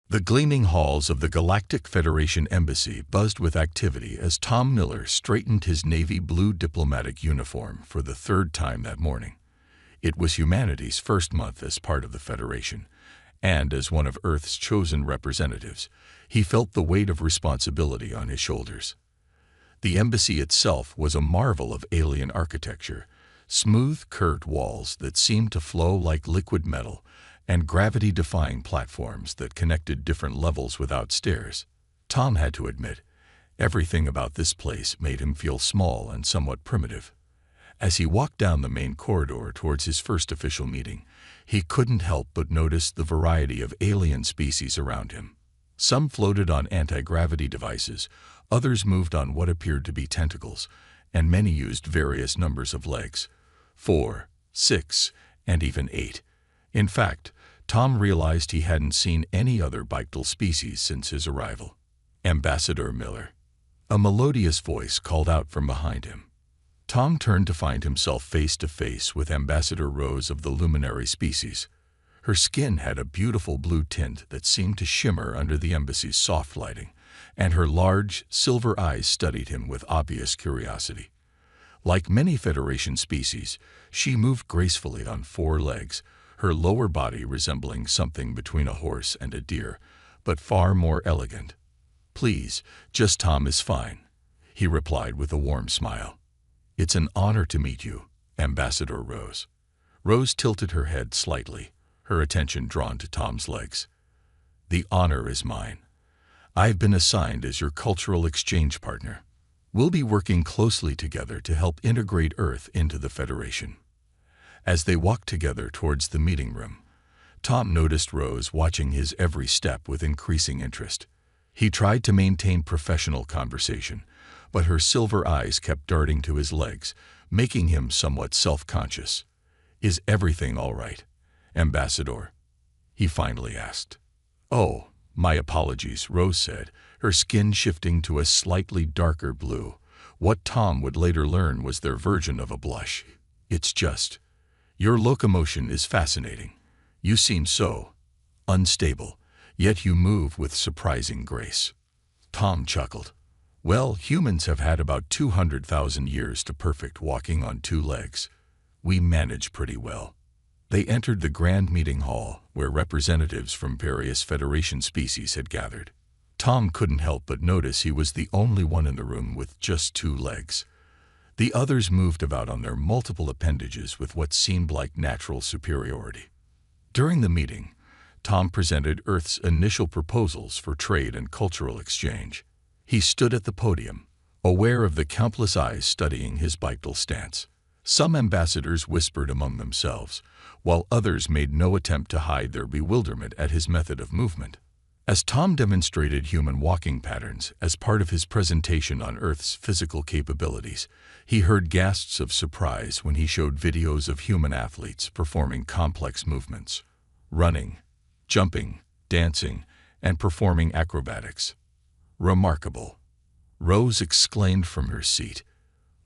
The gleaming halls of the Galactic Federation Embassy buzzed with activity as Tom Miller straightened his navy blue diplomatic uniform for the third time that morning. It was humanity's first month as part of the Federation, and as one of Earth's chosen representatives, he felt the weight of responsibility on his shoulders. The embassy itself was a marvel of alien architecture, smooth, curved walls that seemed to flow like liquid metal, and gravity-defying platforms that connected different levels without stairs. Tom had to admit, everything about this place made him feel small and somewhat primitive. As he walked down the main corridor towards his first official meeting, he couldn't help but notice the variety of alien species around him. Some floated on anti-gravity devices, others moved on what appeared to be tentacles, and many used various numbers of legs: 4, 6, and even 8. In fact, Tom realized he hadn't seen any other bipedal species since his arrival. "Ambassador Miller." A melodious voice called out from behind him. Tom turned to find himself face to face with Ambassador Rose of the luminary species. Her skin had a beautiful blue tint that seemed to shimmer under the embassy's soft lighting, and her large, silver eyes studied him with obvious curiosity. Like many Federation species, she moved gracefully on 4 legs, her lower body resembling something between a horse and a deer, but far more elegant. "Please, just Tom is fine," he replied with a warm smile. "It's an honor to meet you, Ambassador Rose." Rose tilted her head slightly, her attention drawn to Tom's legs. "The honor is mine. I've been assigned as your cultural exchange partner. We'll be working closely together to help integrate Earth into the Federation." As they walked together towards the meeting room, Tom noticed Rose watching his every step with increasing interest. He tried to maintain professional conversation, but her silver eyes kept darting to his legs, making him somewhat self-conscious. "Is everything all right, Ambassador?" he finally asked. "Oh, my apologies," Rose said, her skin shifting to a slightly darker blue. What Tom would later learn was their version of a blush. "It's just, your locomotion is fascinating. You seem so unstable, yet you move with surprising grace." Tom chuckled. "Well, humans have had about 200,000 years to perfect walking on 2 legs. We manage pretty well." They entered the grand meeting hall, where representatives from various Federation species had gathered. Tom couldn't help but notice he was the only one in the room with just 2 legs. The others moved about on their multiple appendages with what seemed like natural superiority. During the meeting, Tom presented Earth's initial proposals for trade and cultural exchange. He stood at the podium, aware of the countless eyes studying his bipedal stance. Some ambassadors whispered among themselves, while others made no attempt to hide their bewilderment at his method of movement. As Tom demonstrated human walking patterns as part of his presentation on Earth's physical capabilities, he heard gasps of surprise when he showed videos of human athletes performing complex movements: running, jumping, dancing, and performing acrobatics. "Remarkable," Rose exclaimed from her seat.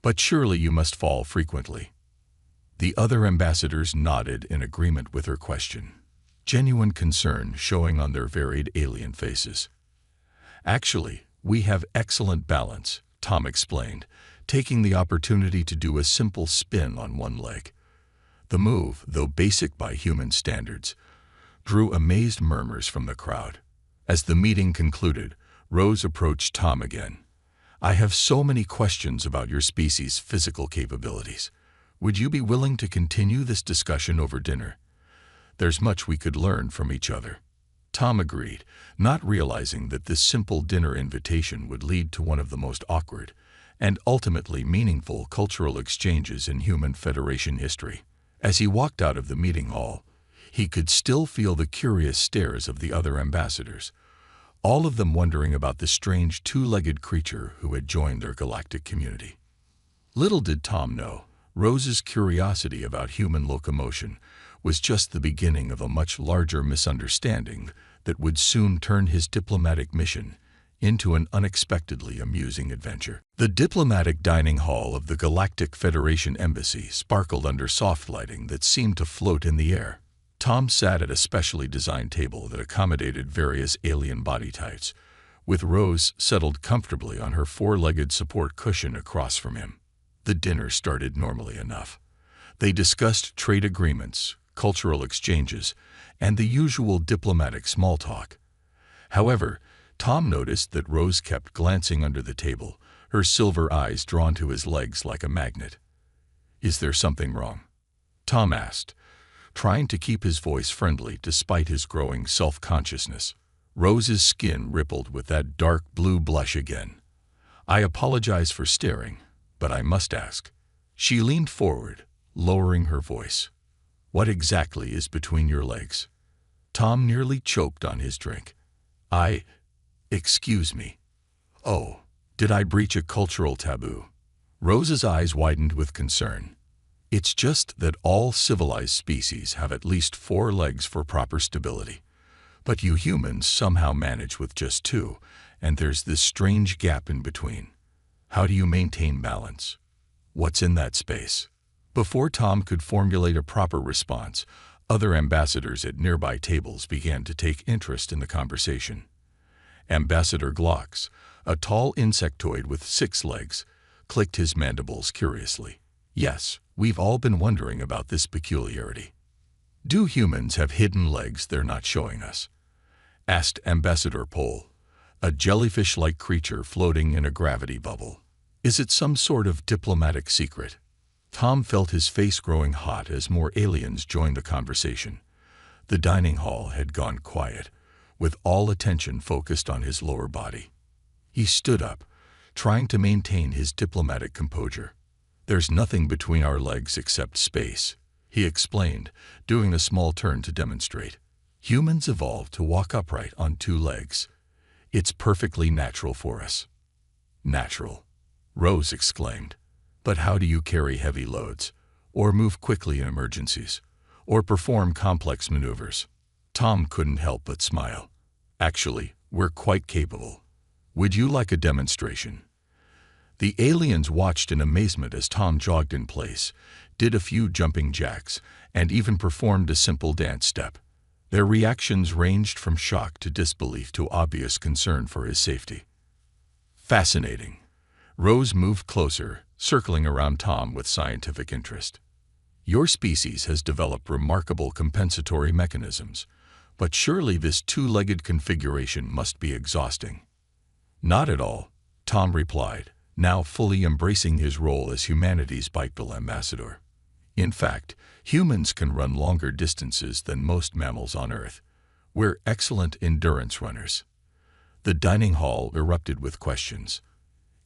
"But surely you must fall frequently." The other ambassadors nodded in agreement with her question, genuine concern showing on their varied alien faces. "Actually, we have excellent balance," Tom explained, taking the opportunity to do a simple spin on 1 leg. The move, though basic by human standards, drew amazed murmurs from the crowd. As the meeting concluded, Rose approached Tom again. "I have so many questions about your species' physical capabilities. Would you be willing to continue this discussion over dinner? There's much we could learn from each other." Tom agreed, not realizing that this simple dinner invitation would lead to one of the most awkward and ultimately meaningful cultural exchanges in human Federation history. As he walked out of the meeting hall, he could still feel the curious stares of the other ambassadors, all of them wondering about the strange 2-legged creature who had joined their galactic community. Little did Tom know, Rose's curiosity about human locomotion was just the beginning of a much larger misunderstanding that would soon turn his diplomatic mission into an unexpectedly amusing adventure. The diplomatic dining hall of the Galactic Federation Embassy sparkled under soft lighting that seemed to float in the air. Tom sat at a specially designed table that accommodated various alien body types, with Rose settled comfortably on her four-legged support cushion across from him. The dinner started normally enough. They discussed trade agreements, cultural exchanges, and the usual diplomatic small talk. However, Tom noticed that Rose kept glancing under the table, her silver eyes drawn to his legs like a magnet. "Is there something wrong?" Tom asked, trying to keep his voice friendly despite his growing self-consciousness. Rose's skin rippled with that dark blue blush again. "I apologize for staring, but I must ask." She leaned forward, lowering her voice. "What exactly is between your legs?" Tom nearly choked on his drink. Excuse me. Oh, did I breach a cultural taboo?" Rose's eyes widened with concern. "It's just that all civilized species have at least 4 legs for proper stability. But you humans somehow manage with just 2, and there's this strange gap in between. How do you maintain balance? What's in that space?" Before Tom could formulate a proper response, other ambassadors at nearby tables began to take interest in the conversation. Ambassador Glocks, a tall insectoid with 6 legs, clicked his mandibles curiously. "Yes, we've all been wondering about this peculiarity. Do humans have hidden legs they're not showing us?" asked Ambassador Pole, a jellyfish-like creature floating in a gravity bubble. "Is it some sort of diplomatic secret?" Tom felt his face growing hot as more aliens joined the conversation. The dining hall had gone quiet, with all attention focused on his lower body. He stood up, trying to maintain his diplomatic composure. "There's nothing between our legs except space," he explained, doing a small turn to demonstrate. "Humans evolved to walk upright on 2 legs. It's perfectly natural for us." "Natural?" Rose exclaimed. "But how do you carry heavy loads, or move quickly in emergencies, or perform complex maneuvers?" Tom couldn't help but smile. "Actually, we're quite capable. Would you like a demonstration?" The aliens watched in amazement as Tom jogged in place, did a few jumping jacks, and even performed a simple dance step. Their reactions ranged from shock to disbelief to obvious concern for his safety. "Fascinating." Rose moved closer, circling around Tom with scientific interest. "Your species has developed remarkable compensatory mechanisms, but surely this 2-legged configuration must be exhausting." "Not at all," Tom replied, now fully embracing his role as humanity's bipedal ambassador. "In fact, humans can run longer distances than most mammals on Earth. We're excellent endurance runners." The dining hall erupted with questions.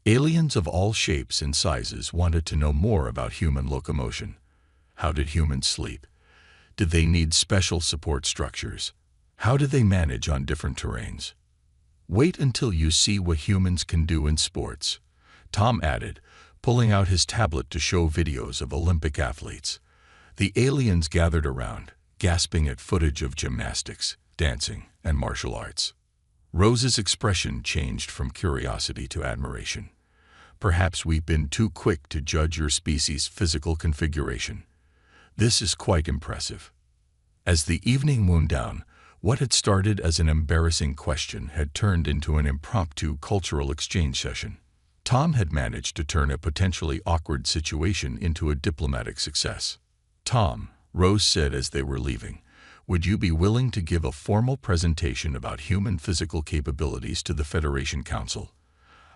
Aliens of all shapes and sizes wanted to know more about human locomotion. How did humans sleep? Did they need special support structures? How did they manage on different terrains? "Wait until you see what humans can do in sports," Tom added, pulling out his tablet to show videos of Olympic athletes. The aliens gathered around, gasping at footage of gymnastics, dancing, and martial arts. Rose's expression changed from curiosity to admiration. "Perhaps we've been too quick to judge your species' physical configuration. This is quite impressive." As the evening wound down, what had started as an embarrassing question had turned into an impromptu cultural exchange session. Tom had managed to turn a potentially awkward situation into a diplomatic success. "Tom," Rose said as they were leaving, "would you be willing to give a formal presentation about human physical capabilities to the Federation Council?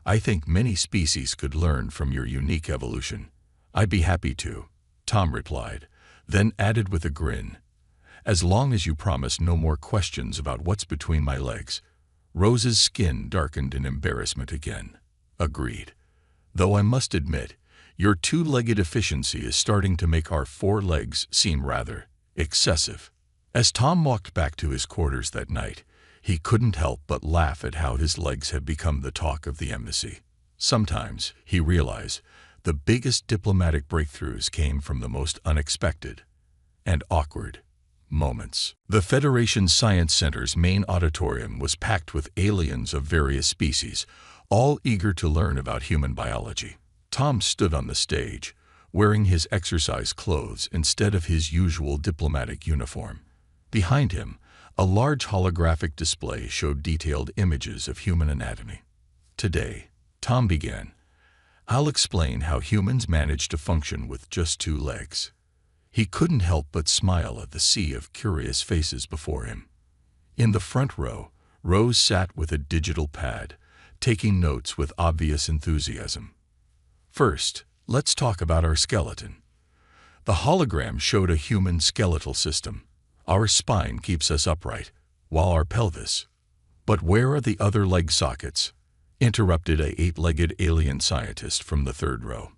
I think many species could learn from your unique evolution." "I'd be happy to," Tom replied, then added with a grin, "as long as you promise no more questions about what's between my legs." Rose's skin darkened in embarrassment again. "Agreed. Though I must admit, your 2-legged efficiency is starting to make our 4 legs seem rather excessive." As Tom walked back to his quarters that night, he couldn't help but laugh at how his legs had become the talk of the embassy. Sometimes, he realized, the biggest diplomatic breakthroughs came from the most unexpected and awkward moments. The Federation Science Center's main auditorium was packed with aliens of various species, all eager to learn about human biology. Tom stood on the stage, wearing his exercise clothes instead of his usual diplomatic uniform. Behind him, a large holographic display showed detailed images of human anatomy. "Today," Tom began, "I'll explain how humans manage to function with just 2 legs." He couldn't help but smile at the sea of curious faces before him. In the front row, Rose sat with a digital pad, taking notes with obvious enthusiasm. "First, let's talk about our skeleton." The hologram showed a human skeletal system. "Our spine keeps us upright, while our pelvis—" "But where are the other leg sockets?" interrupted a 8-legged alien scientist from the 3rd row.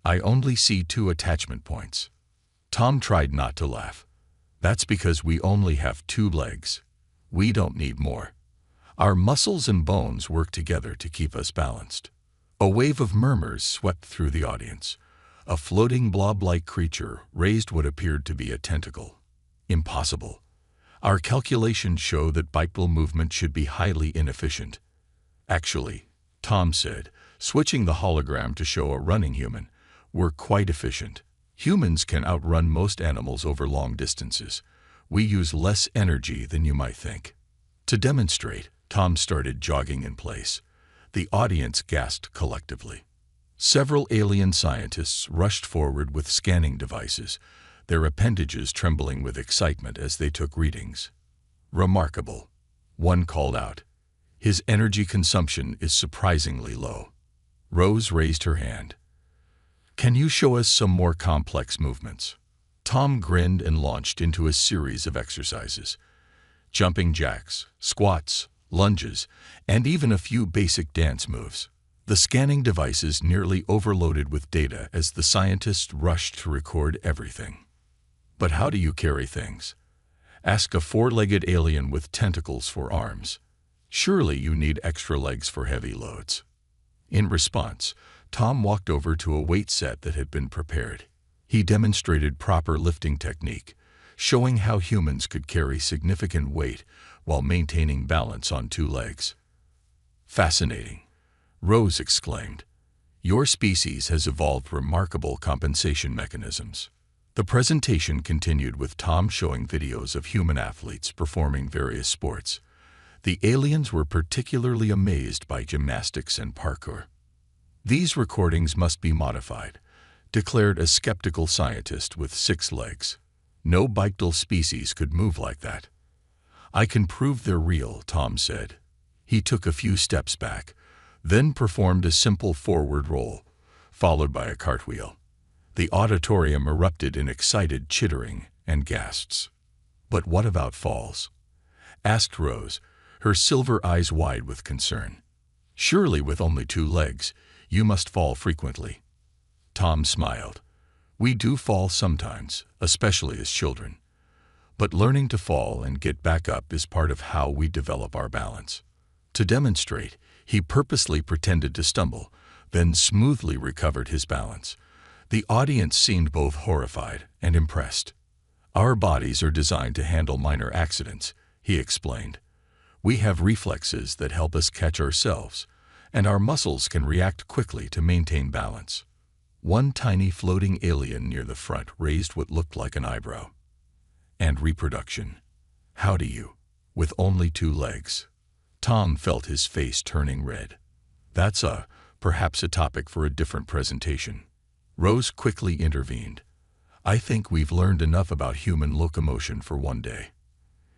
"I only see 2 attachment points." Tom tried not to laugh. "That's because we only have 2 legs. We don't need more. Our muscles and bones work together to keep us balanced." A wave of murmurs swept through the audience. A floating blob-like creature raised what appeared to be a tentacle. "Impossible. Our calculations show that bipedal movement should be highly inefficient." "Actually," Tom said, switching the hologram to show a running human, "we're quite efficient. Humans can outrun most animals over long distances. We use less energy than you might think." To demonstrate, Tom started jogging in place. The audience gasped collectively. Several alien scientists rushed forward with scanning devices, their appendages trembling with excitement as they took readings. "Remarkable," one called out. "His energy consumption is surprisingly low." Rose raised her hand. "Can you show us some more complex movements?" Tom grinned and launched into a series of exercises. Jumping jacks, squats, lunges, and even a few basic dance moves. The scanning devices nearly overloaded with data as the scientists rushed to record everything. "But how do you carry things?" asked a 4-legged alien with tentacles for arms. "Surely you need extra legs for heavy loads." In response, Tom walked over to a weight set that had been prepared. He demonstrated proper lifting technique, showing how humans could carry significant weight while maintaining balance on 2 legs. "Fascinating," Rose exclaimed. "Your species has evolved remarkable compensation mechanisms." The presentation continued with Tom showing videos of human athletes performing various sports. The aliens were particularly amazed by gymnastics and parkour. "These recordings must be modified," declared a skeptical scientist with 6 legs. "No bipedal species could move like that." "I can prove they're real," Tom said. He took a few steps back, then performed a simple forward roll, followed by a cartwheel. The auditorium erupted in excited chittering and gasps. "But what about falls?" asked Rose, her silver eyes wide with concern. "Surely with only 2 legs, you must fall frequently." Tom smiled. "We do fall sometimes, especially as children. But learning to fall and get back up is part of how we develop our balance." To demonstrate, he purposely pretended to stumble, then smoothly recovered his balance. The audience seemed both horrified and impressed. "Our bodies are designed to handle minor accidents," he explained. "We have reflexes that help us catch ourselves, and our muscles can react quickly to maintain balance." One tiny floating alien near the front raised what looked like an eyebrow. "And reproduction. How do you, with only 2 legs?" Tom felt his face turning red. "That's perhaps a topic for a different presentation." Rose quickly intervened. "I think we've learned enough about human locomotion for one day.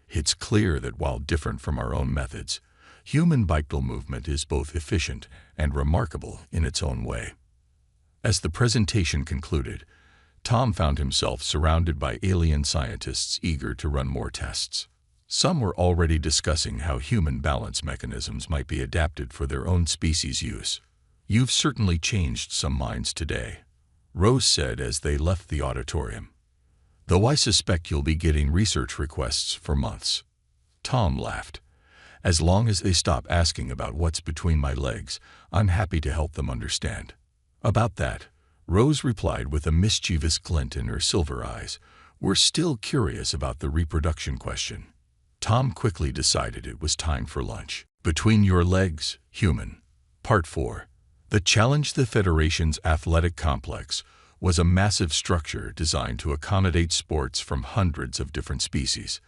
It's clear that while different from our own methods, human bipedal movement is both efficient and remarkable in its own way." As the presentation concluded, Tom found himself surrounded by alien scientists eager to run more tests. Some were already discussing how human balance mechanisms might be adapted for their own species' use. "You've certainly changed some minds today," Rose said as they left the auditorium. "Though I suspect you'll be getting research requests for months." Tom laughed. "As long as they stop asking about what's between my legs, I'm happy to help them understand." "About that," Rose replied with a mischievous glint in her silver eyes, "we're still curious about the reproduction question." Tom quickly decided it was time for lunch. Between Your Legs, Human, Part 4. The Challenge the Federation's athletic complex was a massive structure designed to accommodate sports from hundreds of different species.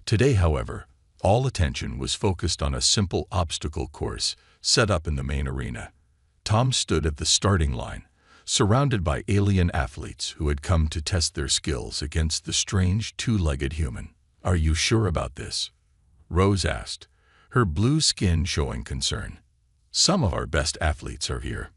Today, however, all attention was focused on a simple obstacle course set up in the main arena. Tom stood at the starting line, surrounded by alien athletes who had come to test their skills against the strange two-legged human. "Are you sure about this?" Rose asked, her blue skin showing concern. "Some of our best athletes are here."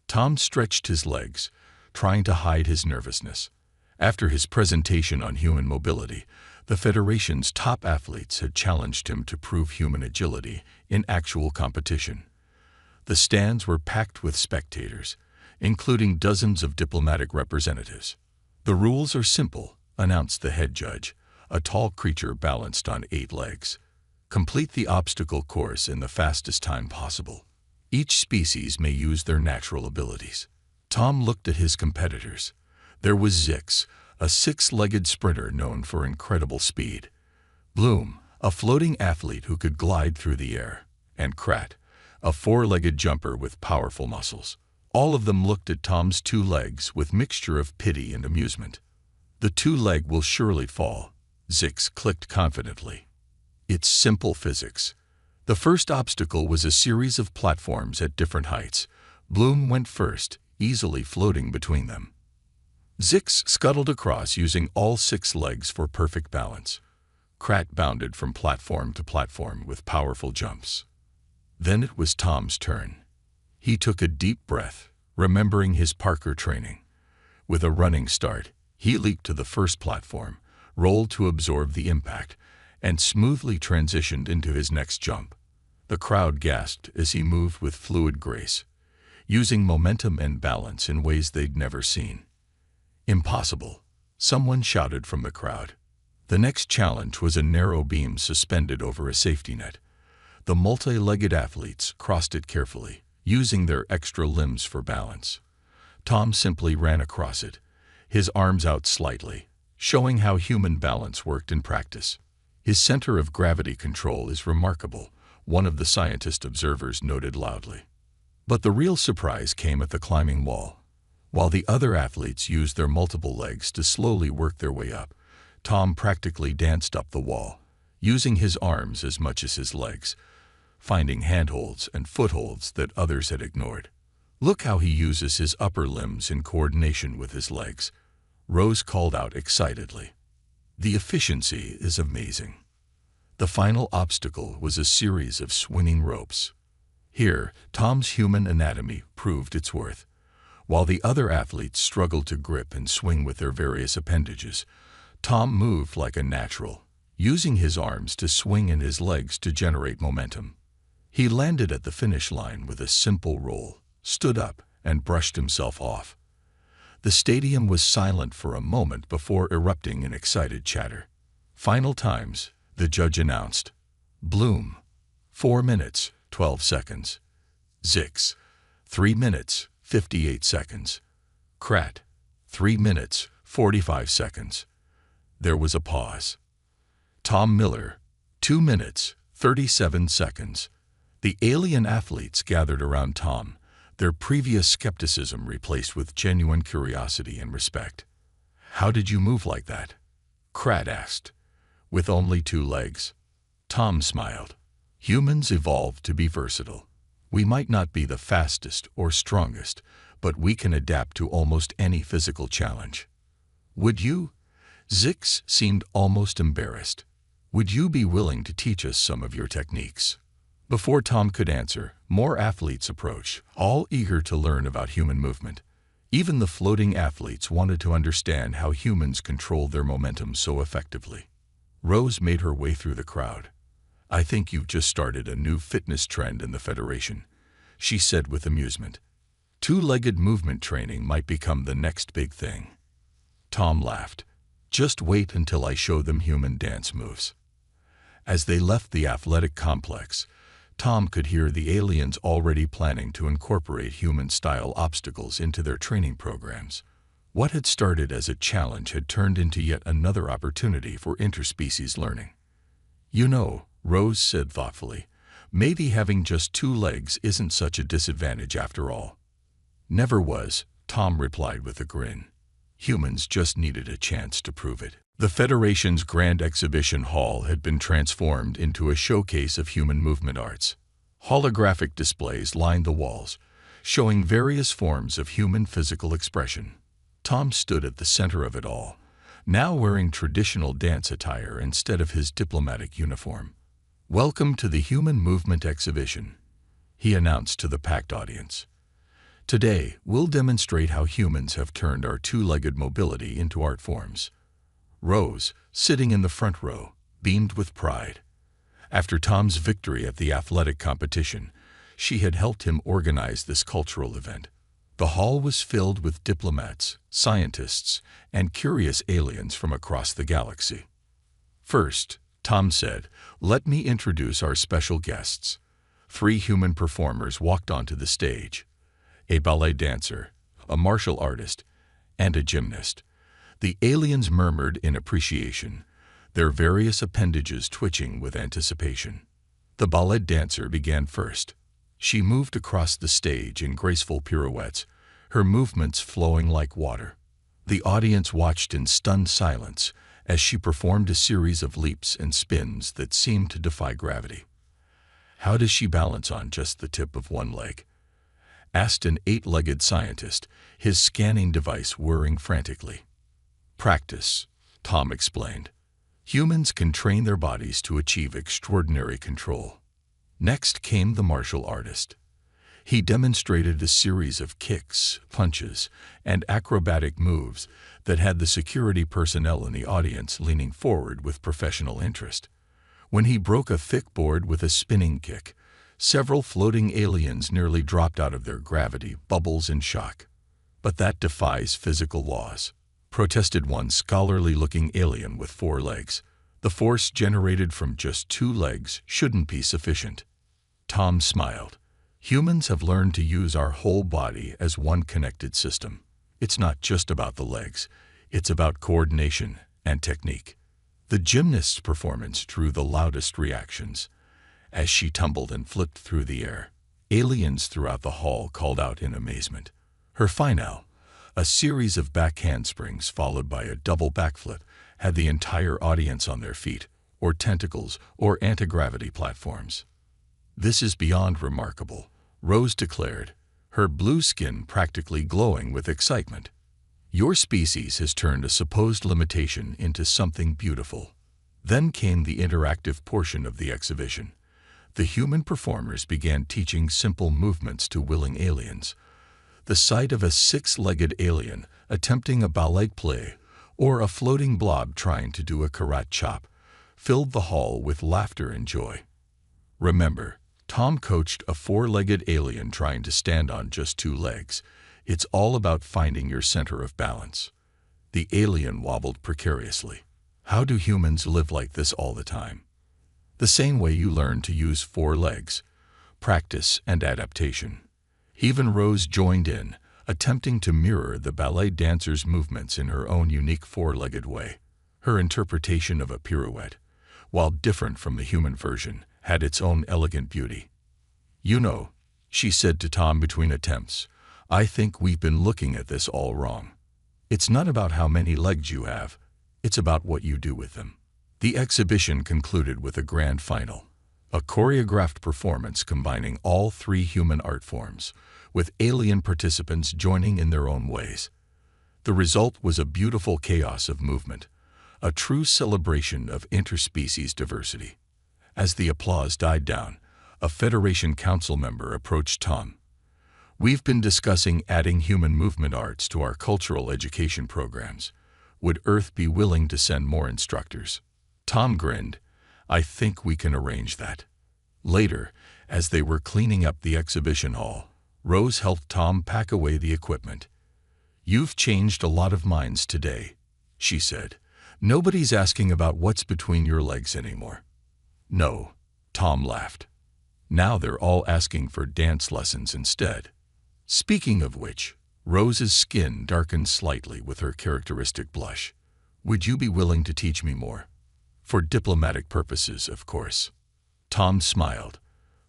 Tom stretched his legs, trying to hide his nervousness. After his presentation on human mobility, the Federation's top athletes had challenged him to prove human agility in actual competition. The stands were packed with spectators, including dozens of diplomatic representatives. "The rules are simple," announced the head judge, a tall creature balanced on 8 legs. "Complete the obstacle course in the fastest time possible. Each species may use their natural abilities." Tom looked at his competitors. There was Zix, a 6-legged sprinter known for incredible speed; Bloom, a floating athlete who could glide through the air; and Krat, a 4-legged jumper with powerful muscles. All of them looked at Tom's 2 legs with mixture of pity and amusement. "The 2-leg will surely fall," Zix clicked confidently. "It's simple physics." The first obstacle was a series of platforms at different heights. Bloom went first, easily floating between them. Zix scuttled across using all 6 legs for perfect balance. Krat bounded from platform to platform with powerful jumps. Then it was Tom's turn. He took a deep breath, remembering his Parker training. With a running start, he leaped to the first platform, rolled to absorb the impact, and smoothly transitioned into his next jump. The crowd gasped as he moved with fluid grace, using momentum and balance in ways they'd never seen. "Impossible," someone shouted from the crowd. The next challenge was a narrow beam suspended over a safety net. The multi-legged athletes crossed it carefully, using their extra limbs for balance. Tom simply ran across it, his arms out slightly, showing how human balance worked in practice. "His center of gravity control is remarkable," one of the scientist observers noted loudly. But the real surprise came at the climbing wall. While the other athletes used their multiple legs to slowly work their way up, Tom practically danced up the wall, using his arms as much as his legs, finding handholds and footholds that others had ignored. "Look how he uses his upper limbs in coordination with his legs," Rose called out excitedly. "The efficiency is amazing." The final obstacle was a series of swinging ropes. Here, Tom's human anatomy proved its worth. While the other athletes struggled to grip and swing with their various appendages, Tom moved like a natural, using his arms to swing and his legs to generate momentum. He landed at the finish line with a simple roll, stood up, and brushed himself off. The stadium was silent for a moment before erupting in excited chatter. "Final times," the judge announced. Bloom, 4 minutes, 12 seconds. Zix, 3 minutes, 58 seconds. Krat, 3 minutes, 45 seconds. There was a pause. Tom Miller, 2 minutes, 37 seconds. The alien athletes gathered around Tom, their previous skepticism replaced with genuine curiosity and respect. "How did you move like that?" Krat asked. "With only 2 legs." Tom smiled. "Humans evolved to be versatile. We might not be the fastest or strongest, but we can adapt to almost any physical challenge." "Would you?" Zix seemed almost embarrassed. "Would you be willing to teach us some of your techniques?" Before Tom could answer, more athletes approached, all eager to learn about human movement. Even the floating athletes wanted to understand how humans control their momentum so effectively. Rose made her way through the crowd. "I think you've just started a new fitness trend in the Federation," she said with amusement. "Two-legged movement training might become the next big thing." Tom laughed. "Just wait until I show them human dance moves." As they left the athletic complex, Tom could hear the aliens already planning to incorporate human-style obstacles into their training programs. What had started as a challenge had turned into yet another opportunity for interspecies learning. "You know," Rose said thoughtfully, "maybe having just 2 legs isn't such a disadvantage after all." "Never was," Tom replied with a grin. "Humans just needed a chance to prove it." The Federation's Grand Exhibition Hall had been transformed into a showcase of human movement arts. Holographic displays lined the walls, showing various forms of human physical expression. Tom stood at the center of it all, now wearing traditional dance attire instead of his diplomatic uniform. "Welcome to the Human Movement Exhibition," he announced to the packed audience. "Today, we'll demonstrate how humans have turned our two-legged mobility into art forms." Rose, sitting in the front row, beamed with pride. After Tom's victory at the athletic competition, she had helped him organize this cultural event. The hall was filled with diplomats, scientists, and curious aliens from across the galaxy. "First," Tom said, "let me introduce our special guests." 3 human performers walked onto the stage: a ballet dancer, a martial artist, and a gymnast. The aliens murmured in appreciation, their various appendages twitching with anticipation. The ballet dancer began first. She moved across the stage in graceful pirouettes, her movements flowing like water. The audience watched in stunned silence as she performed a series of leaps and spins that seemed to defy gravity. "How does she balance on just the tip of one leg?" asked an 8-legged scientist, his scanning device whirring frantically. "Practice," Tom explained. "Humans can train their bodies to achieve extraordinary control." Next came the martial artist. He demonstrated a series of kicks, punches, and acrobatic moves that had the security personnel in the audience leaning forward with professional interest. When he broke a thick board with a spinning kick, several floating aliens nearly dropped out of their gravity bubbles in shock. "But that defies physical laws," protested one scholarly-looking alien with 4 legs. "The force generated from just 2 legs shouldn't be sufficient." Tom smiled. "Humans have learned to use our whole body as one connected system. It's not just about the legs, it's about coordination and technique." The gymnast's performance drew the loudest reactions. As she tumbled and flipped through the air, aliens throughout the hall called out in amazement. Her finale, a series of back handsprings followed by a double backflip, had the entire audience on their feet, or tentacles, or anti-gravity platforms. "This is beyond remarkable," Rose declared, her blue skin practically glowing with excitement. "Your species has turned a supposed limitation into something beautiful." Then came the interactive portion of the exhibition. The human performers began teaching simple movements to willing aliens. The sight of a 6-legged alien attempting a ballet play or a floating blob trying to do a karate chop filled the hall with laughter and joy. Remember, Tom coached a 4-legged alien trying to stand on just 2 legs. It's all about finding your center of balance. The alien wobbled precariously. "How do humans live like this all the time?" "The same way you learn to use 4 legs. Practice and adaptation." Even Rose joined in, attempting to mirror the ballet dancer's movements in her own unique 4-legged way. Her interpretation of a pirouette, while different from the human version, had its own elegant beauty. "You know," she said to Tom between attempts, "I think we've been looking at this all wrong. It's not about how many legs you have, it's about what you do with them." The exhibition concluded with a grand final, a choreographed performance combining all 3 human art forms, with alien participants joining in their own ways. The result was a beautiful chaos of movement, a true celebration of interspecies diversity. As the applause died down, a Federation Council member approached Tom. "We've been discussing adding human movement arts to our cultural education programs. Would Earth be willing to send more instructors?" Tom grinned. "I think we can arrange that." Later, as they were cleaning up the exhibition hall, Rose helped Tom pack away the equipment. "You've changed a lot of minds today," she said. "Nobody's asking about what's between your legs anymore." "No," Tom laughed. "Now they're all asking for dance lessons instead." Speaking of which, Rose's skin darkened slightly with her characteristic blush. "Would you be willing to teach me more?" "For diplomatic purposes, of course." Tom smiled.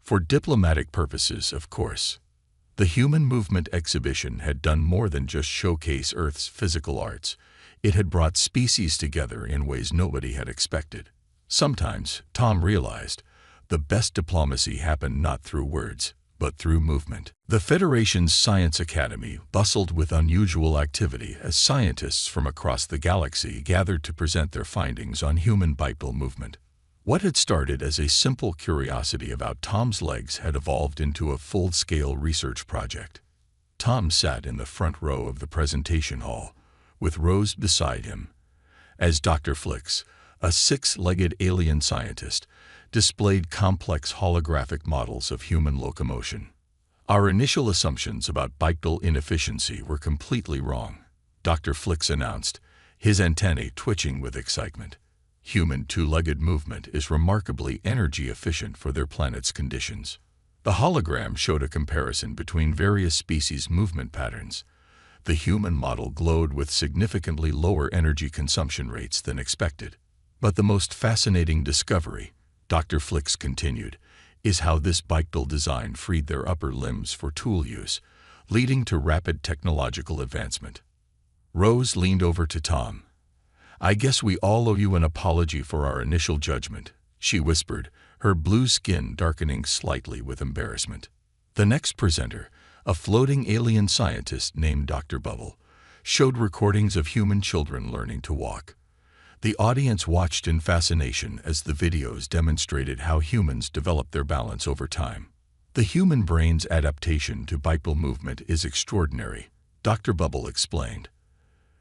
"For diplomatic purposes, of course." The Human Movement exhibition had done more than just showcase Earth's physical arts. It had brought species together in ways nobody had expected. Sometimes, Tom realized, the best diplomacy happened not through words, but through movement. The Federation's Science Academy bustled with unusual activity as scientists from across the galaxy gathered to present their findings on human bipedal movement. What had started as a simple curiosity about Tom's legs had evolved into a full-scale research project. Tom sat in the front row of the presentation hall, with Rose beside him, as Dr. Flix, a six-legged alien scientist, displayed complex holographic models of human locomotion. Our initial assumptions about bipedal inefficiency were completely wrong, Dr. Flix announced, his antennae twitching with excitement. Human two-legged movement is remarkably energy efficient for their planet's conditions. The hologram showed a comparison between various species' movement patterns. The human model glowed with significantly lower energy consumption rates than expected. But the most fascinating discovery, Dr. Flix continued, is how this bipedal design freed their upper limbs for tool use, leading to rapid technological advancement. Rose leaned over to Tom. "I guess we all owe you an apology for our initial judgment," she whispered, her blue skin darkening slightly with embarrassment. The next presenter, a floating alien scientist named Dr. Bubble, showed recordings of human children learning to walk. The audience watched in fascination as the videos demonstrated how humans develop their balance over time. The human brain's adaptation to bipedal movement is extraordinary, Dr. Bubble explained.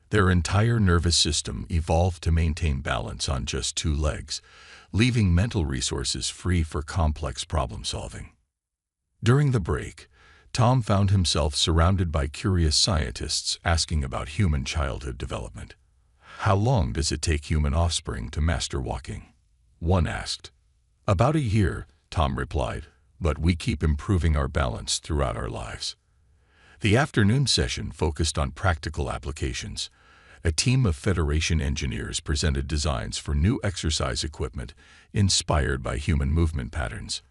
Their entire nervous system evolved to maintain balance on just two legs, leaving mental resources free for complex problem-solving. During the break, Tom found himself surrounded by curious scientists asking about human childhood development. "How long does it take human offspring to master walking?" one asked. "About a year," Tom replied, "but we keep improving our balance throughout our lives." The afternoon session focused on practical applications. A team of Federation engineers presented designs for new exercise equipment inspired by human movement patterns.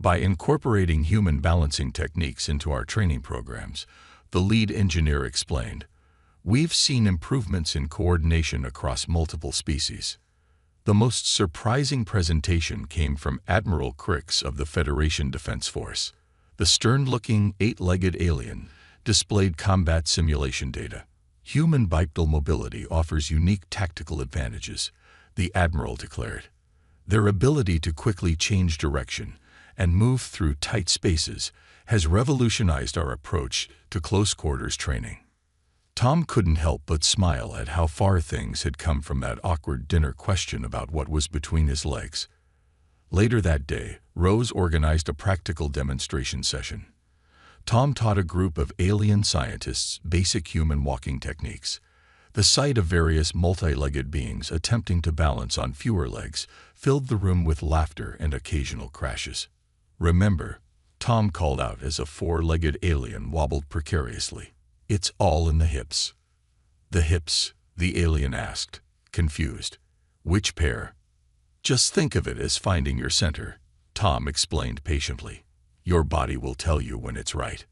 By incorporating human balancing techniques into our training programs, the lead engineer explained, "We've seen improvements in coordination across multiple species." The most surprising presentation came from Admiral Crix of the Federation Defense Force. The stern-looking, eight-legged alien displayed combat simulation data. "Human bipedal mobility offers unique tactical advantages," the Admiral declared. "Their ability to quickly change direction and move through tight spaces has revolutionized our approach to close-quarters training." Tom couldn't help but smile at how far things had come from that awkward dinner question about what was between his legs. Later that day, Rose organized a practical demonstration session. Tom taught a group of alien scientists basic human walking techniques. The sight of various multi-legged beings attempting to balance on fewer legs filled the room with laughter and occasional crashes. "Remember," Tom called out as a four-legged alien wobbled precariously, "it's all in the hips." "The hips?" the alien asked, confused. "Which pair?" "Just think of it as finding your center," Tom explained patiently. "Your body will tell you when it's right."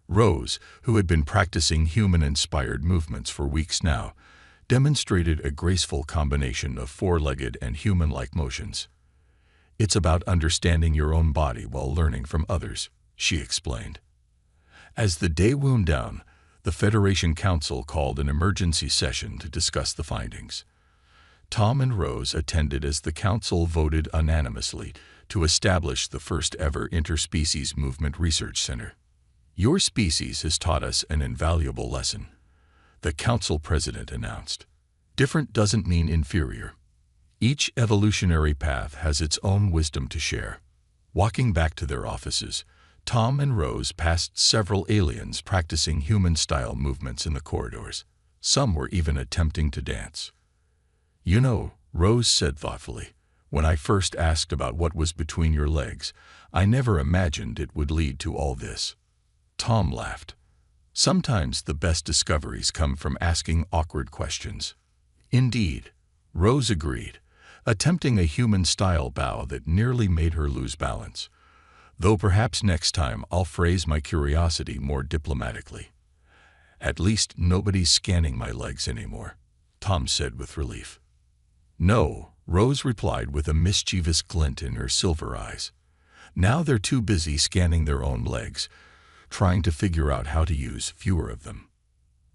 Rose, who had been practicing human-inspired movements for weeks now, demonstrated a graceful combination of four-legged and human-like motions. "It's about understanding your own body while learning from others," she explained. As the day wound down, the Federation Council called an emergency session to discuss the findings. Tom and Rose attended as the council voted unanimously to establish the first-ever interspecies movement research center. "Your species has taught us an invaluable lesson," the council president announced. "Different doesn't mean inferior. Each evolutionary path has its own wisdom to share." Walking back to their offices, Tom and Rose passed several aliens practicing human-style movements in the corridors. Some were even attempting to dance. "You know," Rose said thoughtfully, "when I first asked about what was between your legs, I never imagined it would lead to all this." Tom laughed. "Sometimes the best discoveries come from asking awkward questions." "Indeed," Rose agreed, attempting a human-style bow that nearly made her lose balance. "Though perhaps next time I'll phrase my curiosity more diplomatically. At least nobody's scanning my legs anymore." Tom said with relief. No, Rose replied with a mischievous glint in her silver eyes. Now they're too busy scanning their own legs, trying to figure out how to use fewer of them.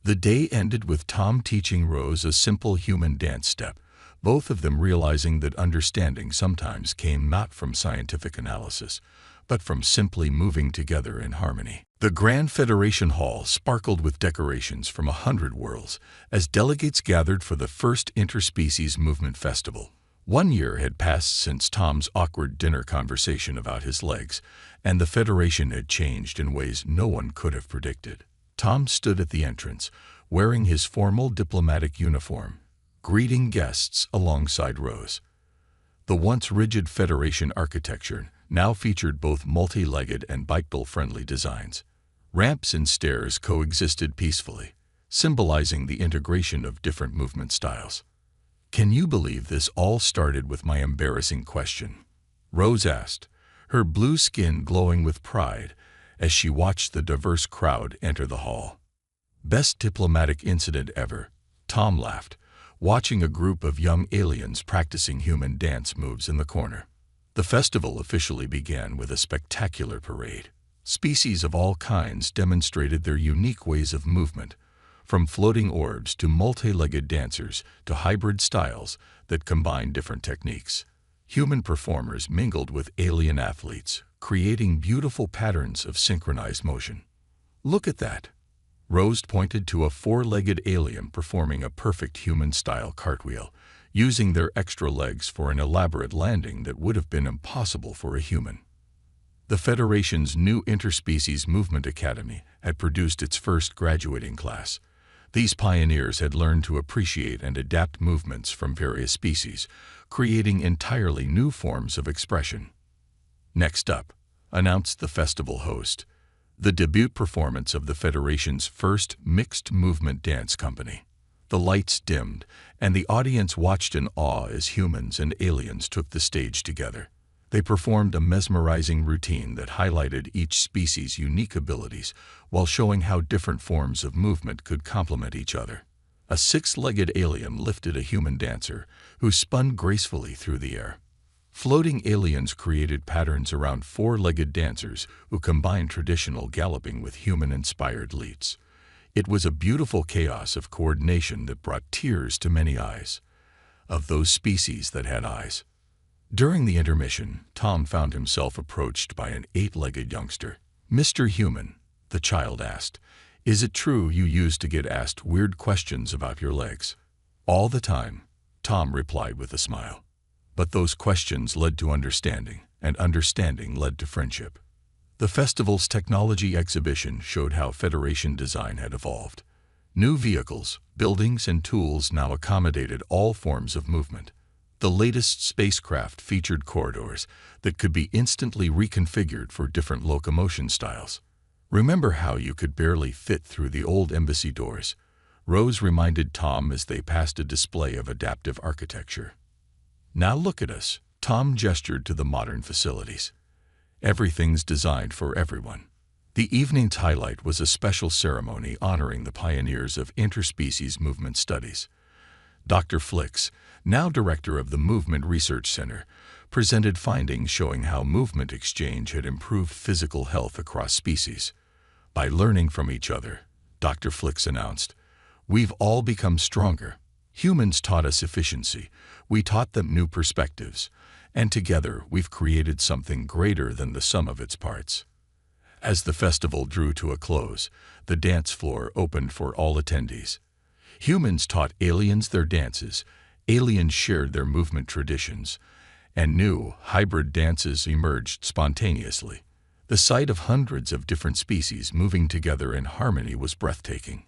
The day ended with Tom teaching Rose a simple human dance step, both of them realizing that understanding sometimes came not from scientific analysis, but from simply moving together in harmony. The Grand Federation Hall sparkled with decorations from 100 worlds as delegates gathered for the first Interspecies Movement Festival. 1 year had passed since Tom's awkward dinner conversation about his legs, and the Federation had changed in ways no one could have predicted. Tom stood at the entrance, wearing his formal diplomatic uniform, greeting guests alongside Rose. The once rigid Federation architecture now featured both multi-legged and bipedal-friendly designs. Ramps and stairs coexisted peacefully, symbolizing the integration of different movement styles. "Can you believe this all started with my embarrassing question?" Rose asked, her blue skin glowing with pride as she watched the diverse crowd enter the hall. "Best diplomatic incident ever," Tom laughed, watching a group of young aliens practicing human dance moves in the corner. The festival officially began with a spectacular parade. Species of all kinds demonstrated their unique ways of movement, from floating orbs to multi-legged dancers to hybrid styles that combine different techniques. Human performers mingled with alien athletes, creating beautiful patterns of synchronized motion. "Look at that!" Rose pointed to a 4-legged alien performing a perfect human-style cartwheel, using their extra legs for an elaborate landing that would have been impossible for a human. The Federation's new Interspecies Movement Academy had produced its first graduating class. These pioneers had learned to appreciate and adapt movements from various species, creating entirely new forms of expression. "Next up," announced the festival host, the debut performance of the Federation's first mixed movement dance company. The lights dimmed, and the audience watched in awe as humans and aliens took the stage together. They performed a mesmerizing routine that highlighted each species' unique abilities while showing how different forms of movement could complement each other. A 6-legged alien lifted a human dancer, who spun gracefully through the air. Floating aliens created patterns around 4-legged dancers who combined traditional galloping with human-inspired leaps. It was a beautiful chaos of coordination that brought tears to many eyes, of those species that had eyes. During the intermission, Tom found himself approached by an 8-legged youngster. "Mr. Human," the child asked, "is it true you used to get asked weird questions about your legs?" "All the time," Tom replied with a smile. "But those questions led to understanding, and understanding led to friendship." The festival's technology exhibition showed how Federation design had evolved. New vehicles, buildings, and tools now accommodated all forms of movement. The latest spacecraft featured corridors that could be instantly reconfigured for different locomotion styles. "Remember how you could barely fit through the old embassy doors?" Rose reminded Tom as they passed a display of adaptive architecture. "Now look at us," Tom gestured to the modern facilities. "Everything's designed for everyone." The evening's highlight was a special ceremony honoring the pioneers of interspecies movement studies. Dr. Flicks, now director of the Movement Research Center, presented findings showing how movement exchange had improved physical health across species. "By learning from each other," Dr. Flicks announced, "we've all become stronger. Humans taught us efficiency, we taught them new perspectives, and together we've created something greater than the sum of its parts." As the festival drew to a close, the dance floor opened for all attendees. Humans taught aliens their dances, aliens shared their movement traditions, and new, hybrid dances emerged spontaneously. The sight of hundreds of different species moving together in harmony was breathtaking.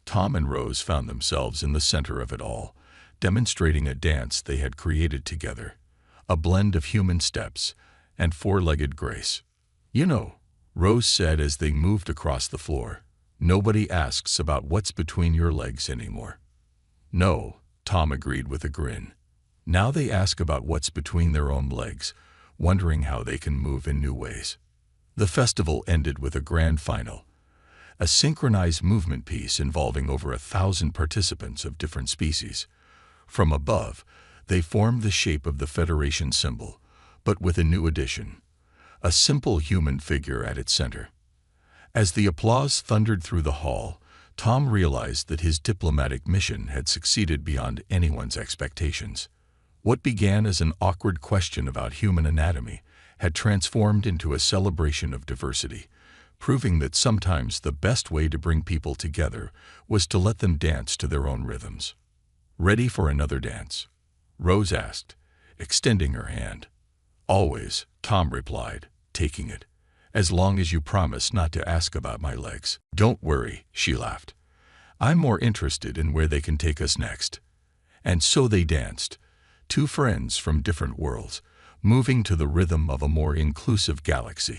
Tom and Rose found themselves in the center of it all, demonstrating a dance they had created together, a blend of human steps and 4-legged grace. "You know," Rose said as they moved across the floor, "nobody asks about what's between your legs anymore." "No," Tom agreed with a grin. "Now they ask about what's between their own legs, wondering how they can move in new ways." The festival ended with a grand final. a synchronized movement piece involving over 1,000 participants of different species. From above, they formed the shape of the Federation symbol, but with a new addition: a simple human figure at its center. As the applause thundered through the hall, Tom realized that his diplomatic mission had succeeded beyond anyone's expectations. What began as an awkward question about human anatomy had transformed into a celebration of diversity, proving that sometimes the best way to bring people together was to let them dance to their own rhythms. "Ready for another dance?" Rose asked, extending her hand. "Always," Tom replied, taking it, "as long as you promise not to ask about my legs." "Don't worry," she laughed. "I'm more interested in where they can take us next." And so they danced, two friends from different worlds, moving to the rhythm of a more inclusive galaxy.